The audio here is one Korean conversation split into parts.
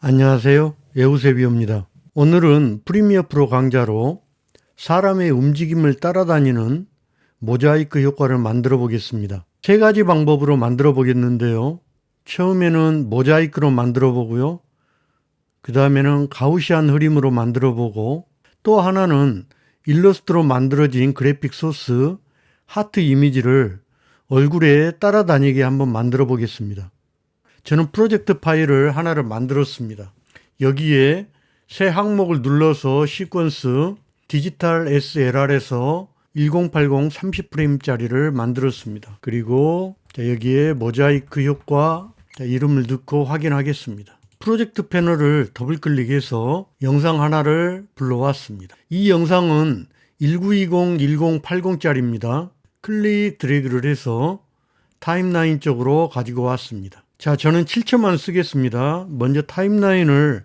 안녕하세요. 예우세비입니다. 오늘은 프리미어 프로 강좌로 사람의 움직임을 따라다니는 모자이크 효과를 만들어 보겠습니다. 세 가지 방법으로 만들어 보겠는데요. 처음에는 모자이크로 만들어 보고요. 그 다음에는 가우시안 흐림으로 만들어 보고, 또 하나는 일러스트로 만들어진 그래픽 소스 하트 이미지를 얼굴에 따라다니게 한번 만들어 보겠습니다. 저는 프로젝트 파일을 하나를 만들었습니다. 여기에 새 항목을 눌러서 시퀀스 디지털 SLR에서 1080 30프레임짜리를 만들었습니다. 그리고 여기에 모자이크 효과 이름을 넣고 확인하겠습니다. 프로젝트 패널을 더블 클릭해서 영상 하나를 불러왔습니다. 이 영상은 1920 1080짜리입니다. 클릭 드래그를 해서 타임라인 쪽으로 가지고 왔습니다. 자, 저는 7초만 쓰겠습니다. 먼저 타임라인을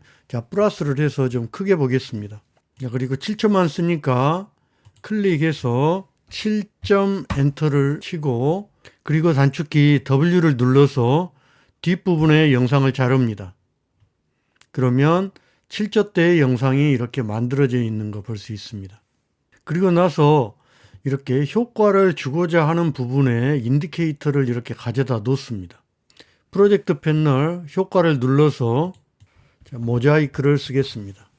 플러스를 해서 좀 크게 보겠습니다. 자, 그리고 7초만 쓰니까 클릭해서 7점 엔터를 치고, 그리고 단축키 W를 눌러서 뒷부분에 영상을 자릅니다. 그러면 7초 대의 영상이 이렇게 만들어져 있는 거 볼 수 있습니다. 그리고 나서 이렇게 효과를 주고자 하는 부분에 인디케이터를 이렇게 가져다 놓습니다. 프로젝트 패널 효과를 눌러서 모자이크를 쓰겠습니다.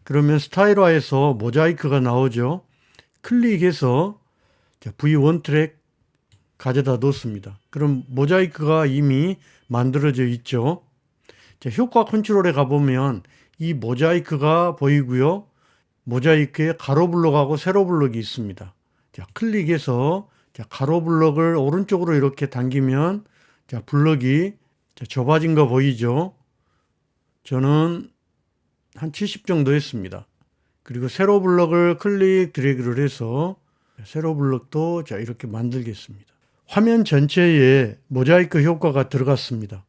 그러면 스타일화에서 모자이크가 나오죠. 클릭해서 V1 트랙 가져다 놓습니다. 그럼 모자이크가 이미 만들어져 있죠. 효과 컨트롤에 가보면 이 모자이크가 보이고요. 모자이크에 가로 블록하고 세로 블록이 있습니다. 클릭해서 가로 블록을 오른쪽으로 이렇게 당기면 블럭이 좁아진 거 보이죠? 저는 한 70 정도 했습니다. 그리고 세로 블럭을 클릭 드래그를 해서 세로 블럭도 이렇게 만들겠습니다. 화면 전체에 모자이크 효과가 들어갔습니다.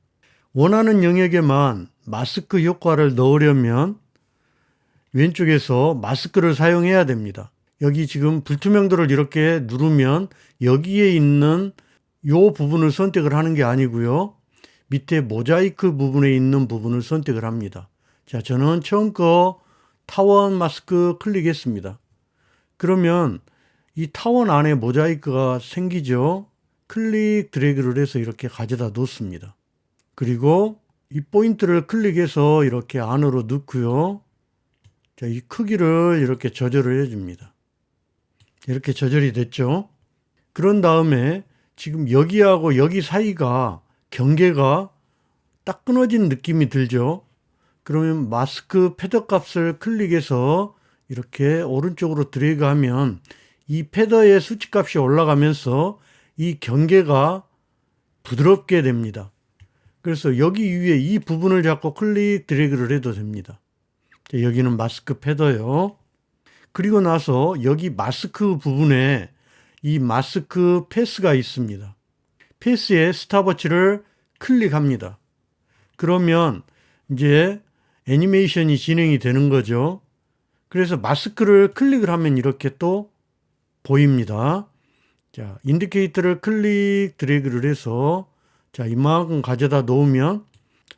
원하는 영역에만 마스크 효과를 넣으려면 왼쪽에서 마스크를 사용해야 됩니다. 여기 지금 불투명도를 이렇게 누르면 여기에 있는 요 부분을 선택을 하는 게 아니고요. 밑에 모자이크 부분에 있는 부분을 선택을 합니다. 자, 저는 처음 거 타원 마스크 클릭했습니다. 그러면 이 타원 안에 모자이크가 생기죠. 클릭 드래그를 해서 이렇게 가져다 놓습니다. 그리고 이 포인트를 클릭해서 이렇게 안으로 넣고요. 자, 이 크기를 이렇게 조절을 해줍니다. 이렇게 조절이 됐죠. 그런 다음에 지금 여기하고 여기 사이가 경계가 딱 끊어진 느낌이 들죠. 그러면 마스크 패더 값을 클릭해서 이렇게 오른쪽으로 드래그하면 이 패더의 수치값이 올라가면서 이 경계가 부드럽게 됩니다. 그래서 여기 위에 이 부분을 잡고 클릭 드래그를 해도 됩니다. 여기는 마스크 패더요. 그리고 나서 여기 마스크 부분에 이 마스크 패스가 있습니다. 패스에 스탑워치를 클릭합니다. 그러면 이제 애니메이션이 진행이 되는 거죠. 그래서 마스크를 클릭을 하면 이렇게 또 보입니다. 자, 인디케이터를 클릭 드래그를 해서 이만큼 가져다 놓으면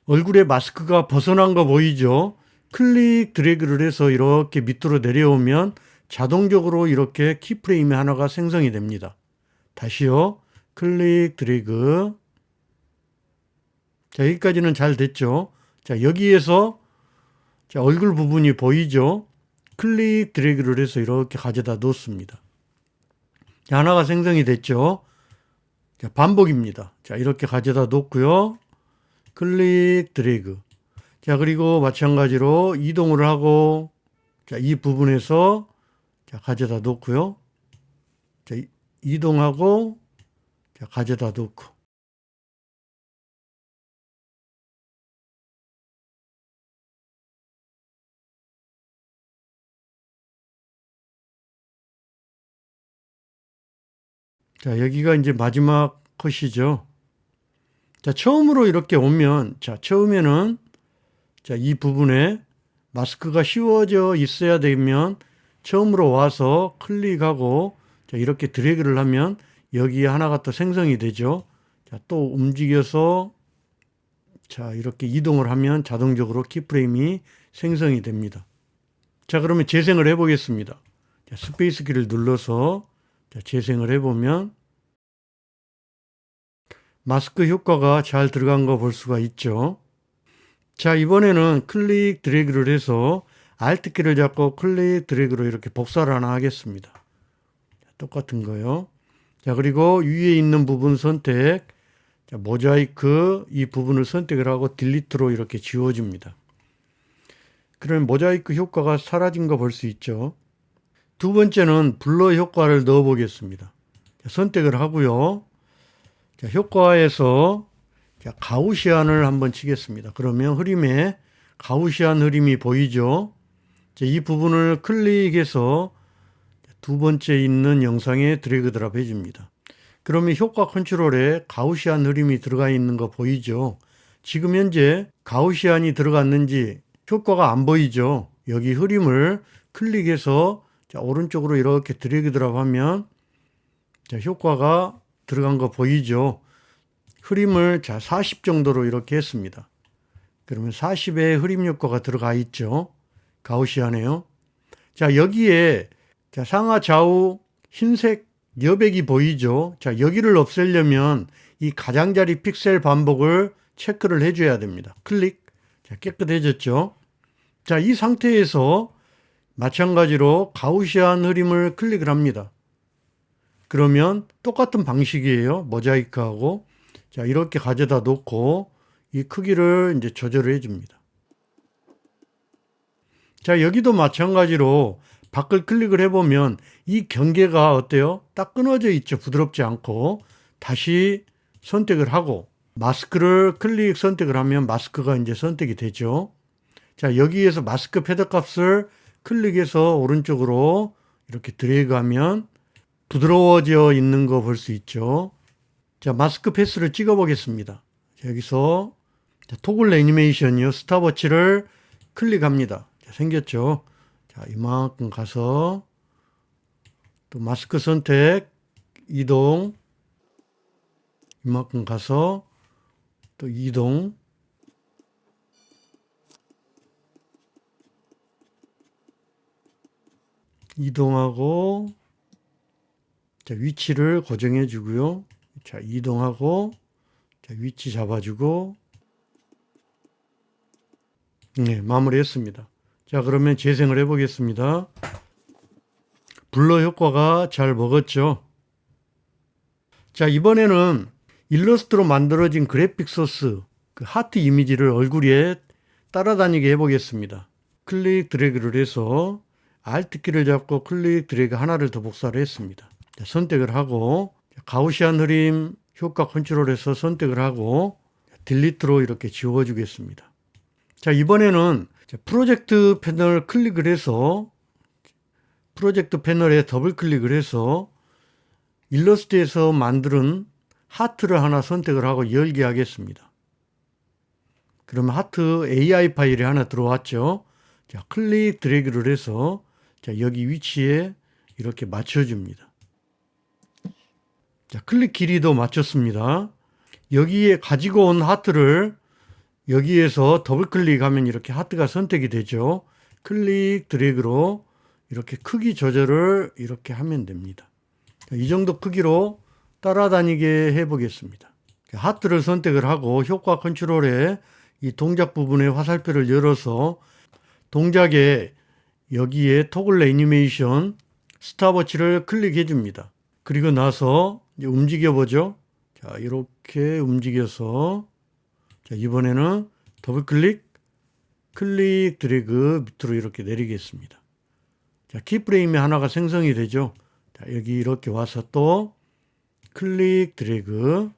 얼굴에 마스크가 벗어난 거 보이죠? 클릭 드래그를 해서 이렇게 밑으로 내려오면 자동적으로 이렇게 키프레임이 하나가 생성이 됩니다. 다시요. 클릭 드래그. 자, 여기까지는 잘 됐죠? 자, 여기에서 얼굴 부분이 보이죠? 클릭 드래그를 해서 이렇게 가져다 놓습니다. 자, 하나가 생성이 됐죠? 자, 반복입니다. 자, 이렇게 가져다 놓고요. 클릭 드래그. 자, 그리고 마찬가지로 이동을 하고, 자, 이 부분에서 가져다 놓고요. 자, 이동하고, 가져다 놓고. 자, 여기가 이제 마지막 컷이죠. 자, 처음으로 이렇게 오면, 처음에는, 이 부분에 마스크가 씌워져 있어야 되면, 처음으로 와서 클릭하고, 이렇게 드래그를 하면, 여기에 하나가 또 생성이 되죠. 자, 또 움직여서, 자, 이렇게 이동을 하면 자동적으로 키프레임이 생성이 됩니다. 자, 그러면 재생을 해보겠습니다. 자, 스페이스 키를 눌러서 자, 재생을 해보면 마스크 효과가 잘 들어간 거 볼 수가 있죠. 자, 이번에는 클릭 드래그를 해서 Alt 키를 잡고 클릭 드래그로 이렇게 복사를 하나 하겠습니다. 자, 똑같은 거요. 자, 그리고 위에 있는 부분 선택, 자, 모자이크 이 부분을 선택을 하고 딜리트로 이렇게 지워줍니다. 그러면 모자이크 효과가 사라진 거 볼 수 있죠. 두 번째는 블러 효과를 넣어 보겠습니다. 선택을 하고요. 자, 효과에서 자, 가우시안을 한번 치겠습니다. 그러면 흐림에 가우시안 흐림이 보이죠. 자, 이 부분을 클릭해서 두 번째 있는 영상에 드래그 드랍 해줍니다. 그러면 효과 컨트롤에 가우시안 흐림이 들어가 있는 거 보이죠. 지금 현재 가우시안이 들어갔는지 효과가 안 보이죠. 여기 흐림을 클릭해서 자, 오른쪽으로 이렇게 드래그 드랍 하면 자, 효과가 들어간 거 보이죠. 흐림을 자, 40 정도로 이렇게 했습니다. 그러면 40의 흐림 효과가 들어가 있죠. 가우시안에요. 자, 여기에 자, 상하 좌우 흰색 여백이 보이죠. 자, 여기를 없애려면 이 가장자리 픽셀 반복을 체크를 해줘야 됩니다. 클릭. 자, 깨끗해졌죠. 자, 이 상태에서 마찬가지로 가우시안 흐림을 클릭을 합니다. 그러면 똑같은 방식이에요. 모자이크하고. 자, 이렇게 가져다 놓고 이 크기를 이제 조절을 해줍니다. 자, 여기도 마찬가지로 밖을 클릭을 해보면 이 경계가 어때요? 딱 끊어져 있죠. 부드럽지 않고. 다시 선택을 하고 마스크를 클릭 선택을 하면 마스크가 이제 선택이 되죠. 자, 여기에서 마스크 패드 값을 클릭해서 오른쪽으로 이렇게 드래그 하면 부드러워져 있는 거 볼 수 있죠. 자, 마스크 패스를 찍어 보겠습니다. 여기서 자, 토글 애니메이션이요. 스탑워치를 클릭합니다. 자, 생겼죠. 자, 이만큼 가서 또 마스크 선택, 이동, 이만큼 가서 또 이동, 이동하고 자, 위치를 고정해 주고요. 자, 이동하고 자, 위치 잡아주고 네, 마무리했습니다. 자, 그러면 재생을 해보겠습니다. 블러 효과가 잘 먹었죠. 자, 이번에는 일러스트로 만들어진 그래픽 소스 그 하트 이미지를 얼굴에 따라다니게 해보겠습니다. 클릭 드래그를 해서 Alt 키를 잡고 클릭 드래그 하나를 더 복사를 했습니다. 자, 선택을 하고 가우시안 흐림 효과 컨트롤에서 선택을 하고 딜리트로 이렇게 지워주겠습니다. 자, 이번에는 프로젝트 패널 클릭을 해서 프로젝트 패널에 더블 클릭을 해서 일러스트에서 만든 하트를 하나 선택을 하고 열게 하겠습니다. 그러면 하트 AI 파일이 하나 들어왔죠. 자, 클릭 드래그를 해서 자, 여기 위치에 이렇게 맞춰줍니다. 자, 클릭 길이도 맞췄습니다. 여기에 가지고 온 하트를 여기에서 더블 클릭하면 이렇게 하트가 선택이 되죠. 클릭 드래그로 이렇게 크기 조절을 이렇게 하면 됩니다. 자, 이 정도 크기로 따라다니게 해보겠습니다. 하트를 선택을 하고 효과 컨트롤에 이 동작 부분의 화살표를 열어서 동작에 여기에 토글 애니메이션 스탑워치를 클릭해 줍니다. 그리고 나서 이제 움직여 보죠. 자, 이렇게 움직여서 자, 이번에는 더블 클릭, 클릭 드래그 밑으로 이렇게 내리겠습니다. 자, 키프레임이 하나가 생성이 되죠. 자, 여기 이렇게 와서 또 클릭 드래그.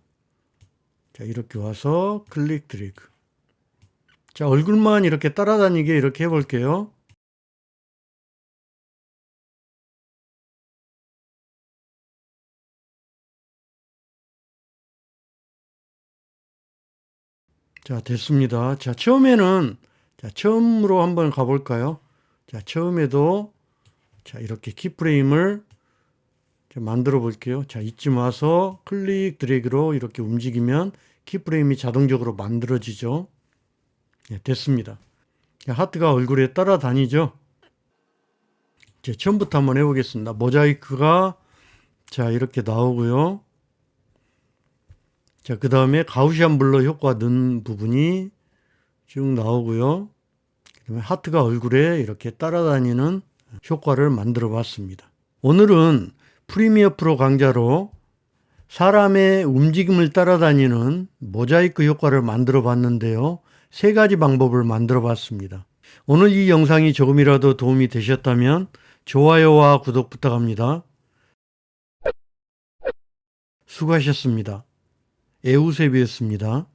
자, 이렇게 와서 클릭 드래그. 자, 얼굴만 이렇게 따라다니게 이렇게 해볼게요. 자, 됐습니다. 자, 처음에는 자, 처음으로 한번 가볼까요? 자, 처음에도 자, 이렇게 키프레임을 자, 만들어 볼게요. 자, 이쯤 와서 클릭 드래그로 이렇게 움직이면 키프레임이 자동적으로 만들어지죠. 예, 됐습니다. 하트가 얼굴에 따라다니죠. 이제 처음부터 한번 해보겠습니다. 모자이크가 자 이렇게 나오고요. 자, 그 다음에 가우시안 블러 효과 넣은 부분이 쭉 나오고요. 그다음에 하트가 얼굴에 이렇게 따라다니는 효과를 만들어 봤습니다. 오늘은 프리미어 프로 강좌로 사람의 움직임을 따라다니는 모자이크 효과를 만들어 봤는데요. 3가지 방법을 만들어 봤습니다. 오늘 이 영상이 조금이라도 도움이 되셨다면 좋아요와 구독 부탁합니다. 수고하셨습니다. 에우세비였습니다.